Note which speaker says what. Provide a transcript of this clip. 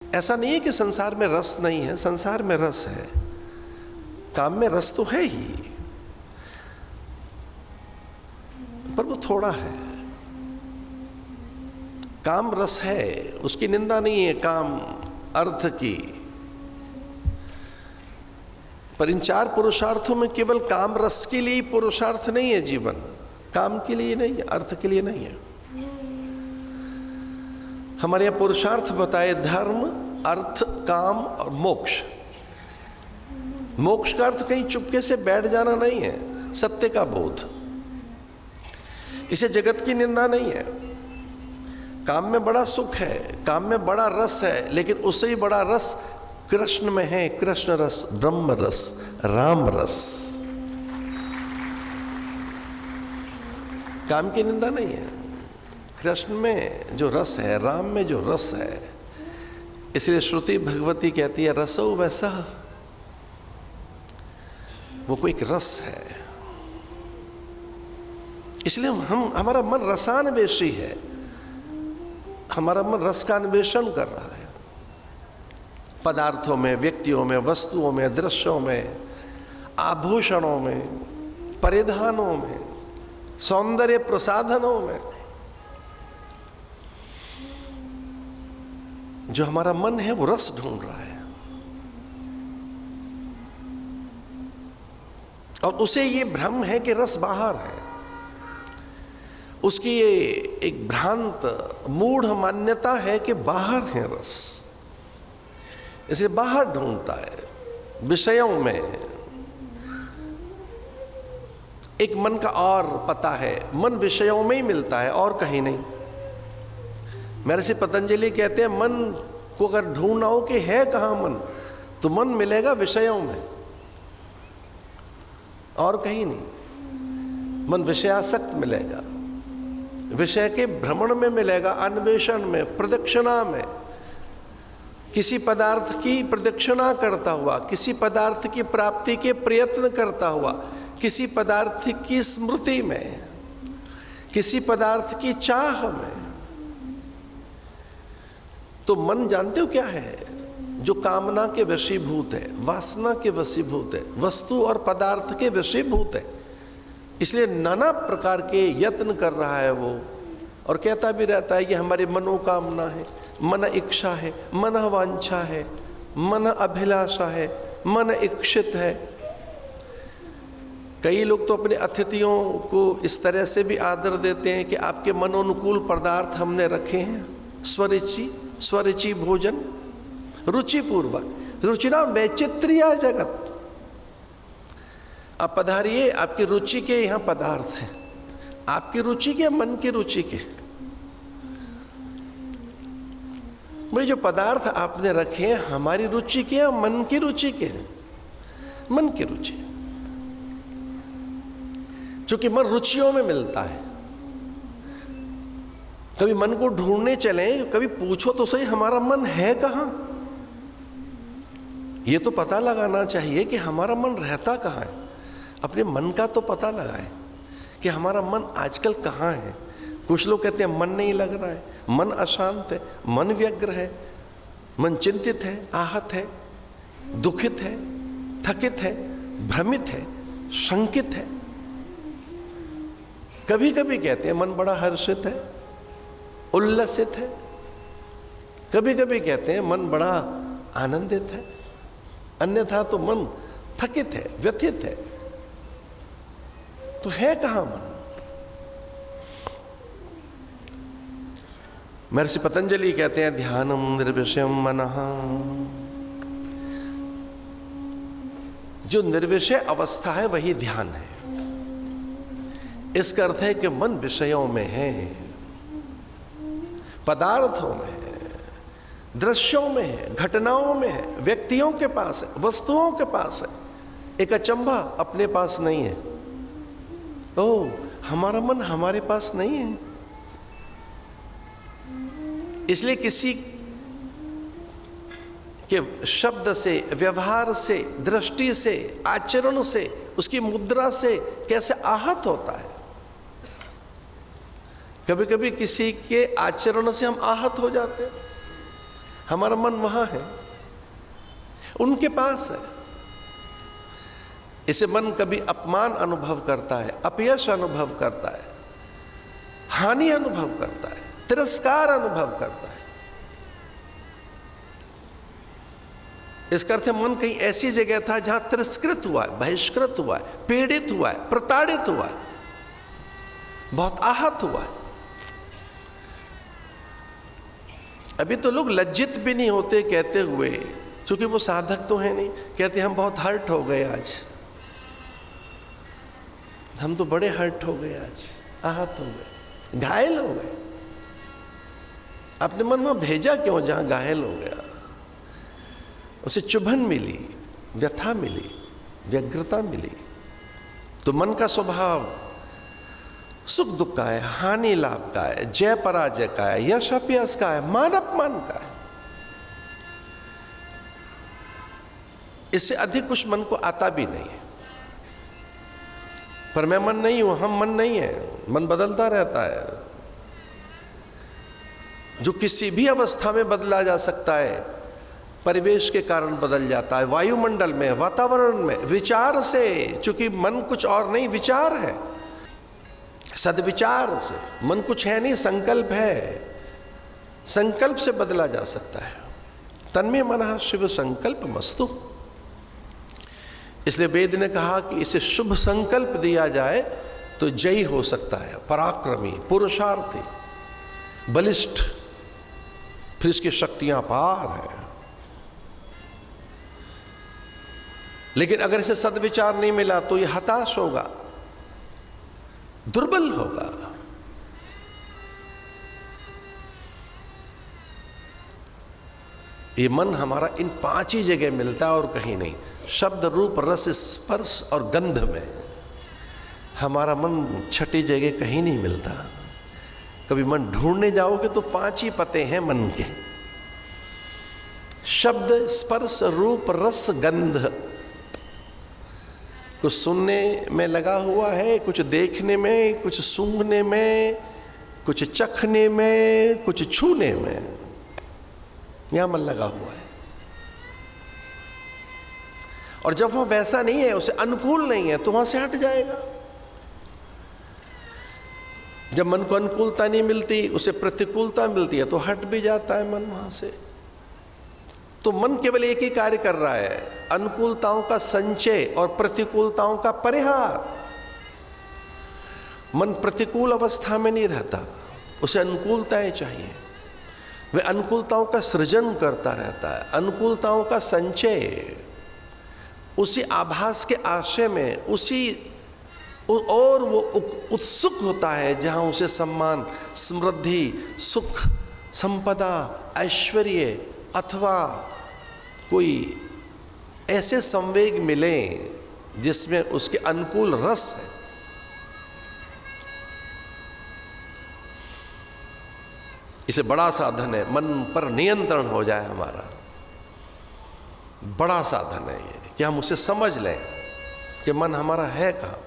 Speaker 1: ऐसा नहीं है कि संसार में रस नहीं है, संसार में रस है, काम में रस तो है ही, पर वो थोड़ा है। काम रस है, उसकी निंदा नहीं है काम अर्थ की, पर इन चार पुरुषार्थों में केवल काम रस के लिए ही पुरुषार्थ नहीं है जीवन, काम के लिए नहीं है, अर्थ के लिए नहीं है। हमारे यहाँ पुरुषार्थ बताए धर्म, अर्थ, काम और मोक्ष। मोक्ष का अर्थ कहीं चुपके से बैठ जाना नहीं है, सत्य का बोध। इसे जगत की निंदा नहीं है। काम में बड़ा सुख है, काम में बड़ा रस है, लेकिन उससे ही बड़ा रस कृष्ण में है, कृष्ण रस, ब्रह्म रस, राम रस। काम की निंदा नहीं है। कृष्ण में जो रस है, राम में जो रस है, इसलिए श्रुति भगवती कहती है रसो वैसा, वो कोई एक रस है। इसलिए हमारा मन रसान्वेषी है, हमारा मन रस का अन्वेषण कर रहा है, पदार्थों में, व्यक्तियों में, वस्तुओं में, दृश्यों में, आभूषणों में, परिधानों में, सौंदर्य प्रसाधनों में। जो हमारा मन है वो रस ढूंढ रहा है, और उसे ये भ्रम है कि रस बाहर है। उसकी ये एक भ्रांत मूढ़ मान्यता है कि बाहर है रस, इसे बाहर ढूंढता है, विषयों में। एक मन का और पता है, मन विषयों में ही मिलता है और कहीं नहीं। महर्षि पतंजलि कहते हैं मन को अगर ढूंढना हो कि है कहाँ मन, तो मन मिलेगा विषयों में और कहीं नहीं। मन विषयासक्त मिलेगा, विषय के भ्रमण में मिलेगा, अन्वेषण में, प्रदक्षिणा में, किसी पदार्थ की प्रदक्षिणा करता हुआ, किसी पदार्थ की प्राप्ति के प्रयत्न करता हुआ, किसी पदार्थ की स्मृति में, किसी पदार्थ की चाह में। तो मन जानते हो क्या है? जो कामना के वशीभूत है, वासना के वशीभूत है, वस्तु और पदार्थ के वशीभूत है। इसलिए नाना प्रकार के यत्न कर रहा है वो, और कहता भी रहता है कि हमारी मनोकामना है, मन इच्छा है, मन वांछा है, मन अभिलाषा है, मन इच्छित है। कई लोग तो अपने अतिथियों को इस तरह से भी आदर देते हैं कि आपके मनोनुकूल पदार्थ हमने रखे हैं, स्वरुचि भोजन, रुचिपूर्वक, रुचिना वैचित्र्य जगत। आप पधारिए, आपकी रुचि के यहाँ पदार्थ हैं, आपकी रुचि के, मन की रुचि के। भाई जो पदार्थ आपने रखे हैं हमारी रुचि के हैं, मन की रुचि के हैं, मन की रुचि। चूंकि मन रुचियों में मिलता है। कभी मन को ढूंढने चलें, कभी पूछो तो सही हमारा मन है कहाँ। ये तो पता लगाना चाहिए कि हमारा मन रहता कहाँ है। अपने मन का तो पता लगाएं कि हमारा मन आजकल कहाँ है। कुछ लोग कहते हैं मन नहीं लग रहा है, मन अशांत है, मन व्यग्र है, मन चिंतित है, आहत है, दुखित है, थकित है, भ्रमित है, शंकित है। कभी कभी कहते हैं मन बड़ा हर्षित है, उल्लसित है। कभी कभी कहते हैं मन बड़ा आनंदित है, अन्यथा तो मन थकित है, व्यथित है। तो है कहां मन? महर्षि पतंजलि कहते हैं ध्यानम निर्विषयम मनः। जो निर्विषय अवस्था है वही ध्यान है। इसका अर्थ है कि मन विषयों में है, पदार्थों में है, दृश्यों में है, घटनाओं में है, व्यक्तियों के पास है, वस्तुओं के पास है। एक अचंभा, अपने पास नहीं है। ओ, हमारा मन हमारे पास नहीं है। इसलिए किसी के शब्द से, व्यवहार से, दृष्टि से, आचरण से, उसकी मुद्रा से कैसे आहत होता है। कभी कभी किसी के आचरण से हम आहत हो जाते हैं, हमारा मन वहां है, उनके पास है। इसे मन कभी अपमान अनुभव करता है, अपयश अनुभव करता है, हानि अनुभव करता है, तिरस्कार अनुभव करता है। इसका अर्थ मन कहीं ऐसी जगह था जहां तिरस्कृत हुआ है, बहिष्कृत हुआ है, पीड़ित हुआ है, प्रताड़ित हुआ है, बहुत आहत हुआ है। अभी तो लोग लज्जित भी नहीं होते कहते हुए, क्योंकि वो साधक तो है नहीं, कहते हम बहुत हर्ट हो गए आज, हम तो बड़े हर्ट हो गए आज, आहत हो गए, घायल हो गए। अपने मन में भेजा क्यों जहां घायल हो गया? उसे चुभन मिली, व्यथा मिली, व्यग्रता मिली। तो मन का स्वभाव सुख दुख का है, हानि लाभ का है, जय पराजय का है, यश अपयश का है, मान अपमान का है। इससे अधिक कुछ मन को आता भी नहीं है। पर मैं मन नहीं हूं, हम मन नहीं है, मन बदलता रहता है, जो किसी भी अवस्था में बदला जा सकता है। परिवेश के कारण बदल जाता है, वायुमंडल में, वातावरण में, विचार से, चूंकि मन कुछ और नहीं, विचार है, सद्विचार से। मन कुछ है नहीं, संकल्प है, संकल्प से बदला जा सकता है। तन्मे मनः शिव संकल्प मस्तु। इसलिए वेद ने कहा कि इसे शुभ संकल्प दिया जाए तो जयी हो सकता है, पराक्रमी, पुरुषार्थी, बलिष्ठ, फिर इसकी शक्तियां पार है। लेकिन अगर इसे सद्विचार नहीं मिला तो यह हताश होगा, दुर्बल होगा। ये मन हमारा इन 5 ही जगह मिलता है और कहीं नहीं। शब्द, रूप, रस, स्पर्श और गंध में हमारा मन 6ठी जगह कहीं नहीं मिलता। कभी मन ढूंढने जाओगे तो 5 ही पते हैं मन के, शब्द, स्पर्श, रूप, रस, गंध। कुछ सुनने में लगा हुआ है, कुछ देखने में, कुछ सूंघने में, कुछ चखने में, कुछ छूने में, यहां मन लगा हुआ है। और जब वह वैसा नहीं है, उसे अनुकूल नहीं है, तो वहां से हट जाएगा। जब मन को अनुकूलता नहीं मिलती, उसे प्रतिकूलता मिलती है, तो हट भी जाता है मन वहां से। तो मन केवल एक ही कार्य कर रहा है, अनुकूलताओं का संचय और प्रतिकूलताओं का परिहार। मन प्रतिकूल अवस्था में नहीं रहता, उसे अनुकूलताएं चाहिए। वह अनुकूलताओं का सृजन करता रहता है, अनुकूलताओं का संचय। उसी आभास के आशय में, उसी और वो उत्सुक होता है जहां उसे सम्मान, समृद्धि, सुख, संपदा, ऐश्वर्य अथवा कोई ऐसे संवेग मिले जिसमें उसके अनुकूल रस है। इसे बड़ा साधन है, मन पर नियंत्रण हो जाए हमारा। बड़ा साधन है ये कि हम उसे समझ लें कि मन हमारा है कहाँ।